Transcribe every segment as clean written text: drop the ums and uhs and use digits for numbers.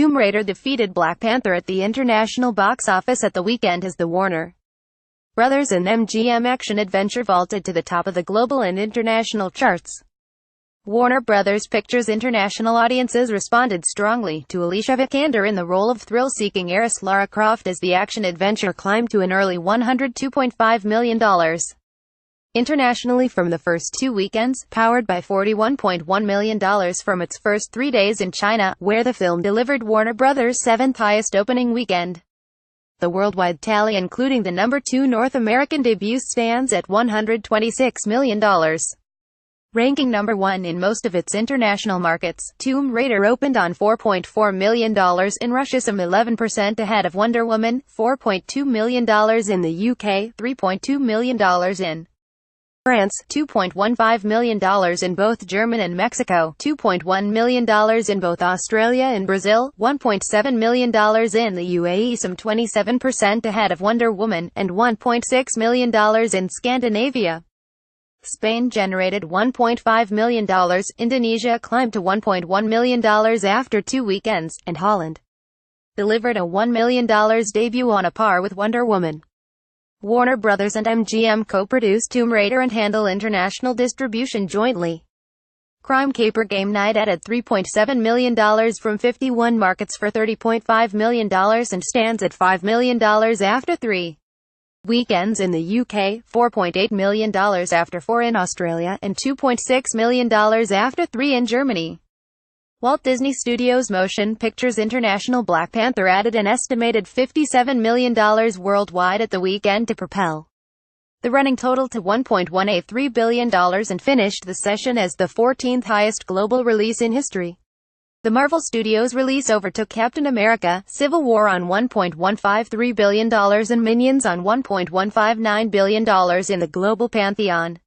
Tomb Raider defeated Black Panther at the international box office at the weekend as the Warner Brothers and MGM action-adventure vaulted to the top of the global and international charts. Warner Brothers Pictures international audiences responded strongly to Alicia Vikander in the role of thrill-seeking heiress Lara Croft as the action-adventure climbed to an early $102.5 million. Internationally from the first 2 weekends, powered by $41.1 million from its first 3 days in China, where the film delivered Warner Brothers' seventh highest opening weekend. The worldwide tally including the number 2 North American debut stands at $126 million. Ranking number 1 in most of its international markets, Tomb Raider opened on $4.4 million in Russia, some 11% ahead of Wonder Woman, $4.2 million in the UK, $3.2 million in France, $2.15 million in both Germany and Mexico, $2.1 million in both Australia and Brazil, $1.7 million in the UAE, some 27% ahead of Wonder Woman, and $1.6 million in Scandinavia. Spain generated $1.5 million, Indonesia climbed to $1.1 million after 2 weekends, and Holland delivered a $1 million debut on a par with Wonder Woman. Warner Brothers and MGM co-produced Tomb Raider and handle international distribution jointly. Crime Caper Game Night added $3.7 million from 51 markets for $30.5 million and stands at $5 million after 3 weekends in the UK, $4.8 million after 4 in Australia, and $2.6 million after 3 in Germany. Walt Disney Studios Motion Pictures International Black Panther added an estimated $57 million worldwide at the weekend to propel the running total to $1.183 billion and finished the session as the 14th highest global release in history. The Marvel Studios release overtook Captain America: Civil War on $1.153 billion and Minions on $1.159 billion in the global pantheon,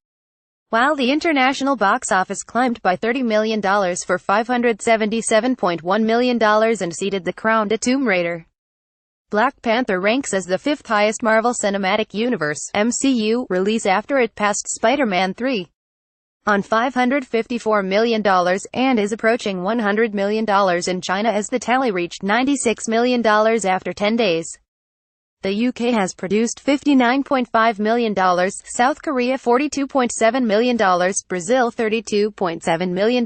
while the international box office climbed by $30 million for $577.1 million and ceded the crown to Tomb Raider. Black Panther ranks as the 5th highest Marvel Cinematic Universe (MCU) release after it passed Spider-Man 3 on $554 million and is approaching $100 million in China as the tally reached $96 million after 10 days. The UK has produced $59.5 million, South Korea $42.7 million, Brazil $32.7 million,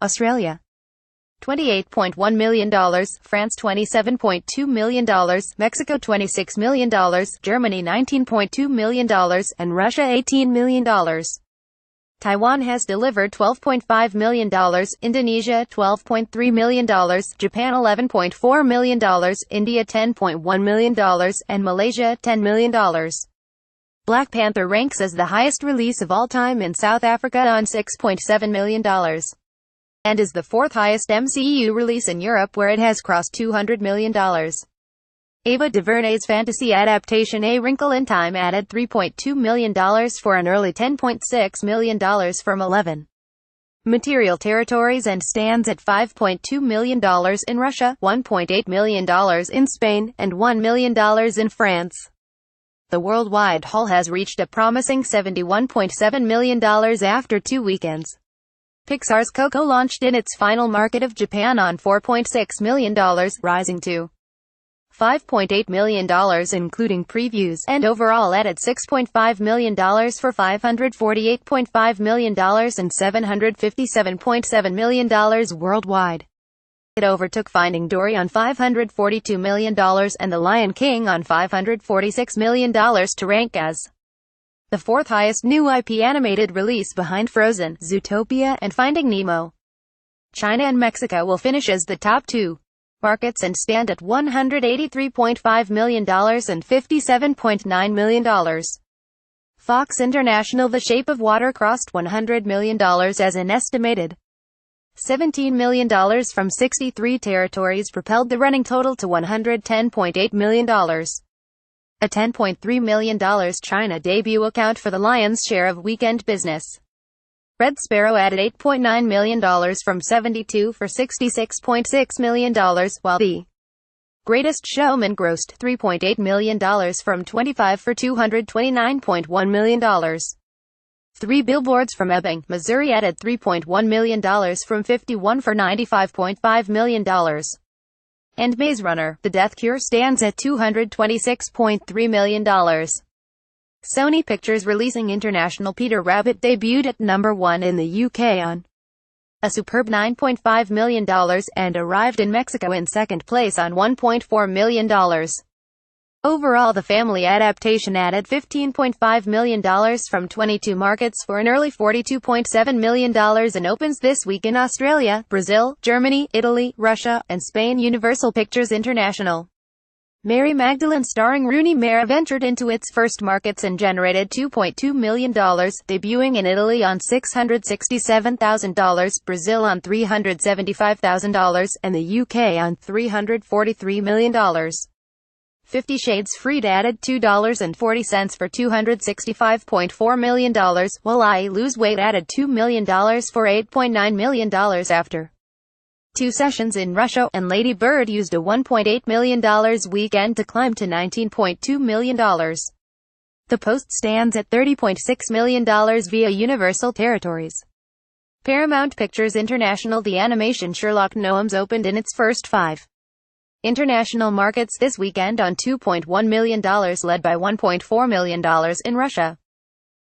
Australia $28.1 million, France $27.2 million, Mexico $26 million, Germany $19.2 million, and Russia $18 million. Taiwan has delivered $12.5 million, Indonesia $12.3 million, Japan $11.4 million, India $10.1 million, and Malaysia $10 million. Black Panther ranks as the highest release of all time in South Africa on $6.7 million, and is the 4th highest MCU release in Europe where it has crossed $200 million. Ava DuVernay's fantasy adaptation A Wrinkle in Time added $3.2 million for an early $10.6 million from 11 material territories and stands at $5.2 million in Russia, $1.8 million in Spain, and $1 million in France. The worldwide haul has reached a promising $71.7 million after 2 weekends. Pixar's Coco launched in its final market of Japan on $4.6 million, rising to $5.8 million including previews, and overall added $6.5 million for $548.5 million and $757.7 million worldwide. It overtook Finding Dory on $542 million and The Lion King on $546 million to rank as the 4th highest new IP animated release behind Frozen, Zootopia, and Finding Nemo. China and Mexico will finish as the top 2 markets and stand at $183.5 million and $57.9 million. Fox International The Shape of Water crossed $100 million as an estimated $17 million from 63 territories propelled the running total to $110.8 million. A $10.3 million China debut account for the lion's share of weekend business. Red Sparrow added $8.9 million from 72 for $66.6 million, while The Greatest Showman grossed $3.8 million from 25 for $229.1 million. 3 billboards from Ebbing, Missouri added $3.1 million from 51 for $95.5 million. And Maze Runner, The Death Cure stands at $226.3 million. Sony Pictures releasing international Peter Rabbit debuted at number 1 in the UK on a superb $9.5 million and arrived in Mexico in second place on $1.4 million. Overall, the family adaptation added $15.5 million from 22 markets for an early $42.7 million and opens this week in Australia, Brazil, Germany, Italy, Russia, and Spain. Universal Pictures International. Mary Magdalene starring Rooney Mara ventured into its first markets and generated $2.2 million, debuting in Italy on $667,000, Brazil on $375,000, and the UK on $343 million. 50 Shades Freed added $2.40 for $265.4 million, while I Lose Weight added $2 million for $8.9 million after 2 sessions in Russia, and Lady Bird used a $1.8 million weekend to climb to $19.2 million. The Post stands at $30.6 million via Universal Territories. Paramount Pictures International. The animation Sherlock Gnomes opened in its first 5 international markets this weekend on $2.1 million, led by $1.4 million in Russia.